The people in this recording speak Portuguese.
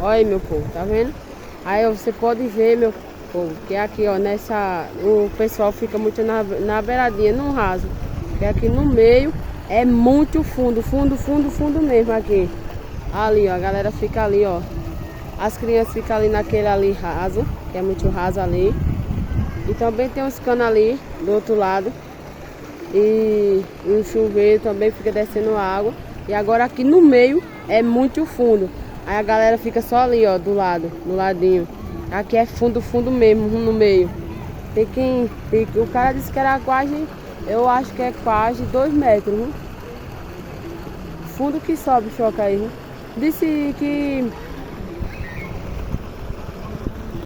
Olha aí, meu povo, tá vendo? Aí ó, você pode ver, meu povo, que aqui, ó, o pessoal fica muito na beiradinha, no raso. Que aqui no meio é muito fundo, fundo, fundo, fundo mesmo aqui. Ali, ó, a galera fica ali, ó. As crianças ficam ali naquele ali raso, que é muito raso ali. E também tem uns canos ali do outro lado. E o chuveiro também fica descendo água. E agora aqui no meio é muito fundo. Aí a galera fica só ali, ó, do lado, no ladinho. Aqui é fundo, fundo mesmo, no meio. O cara disse que era quase, eu acho que é quase 2 metros, viu? Fundo que sobe, choca aí, viu? Disse que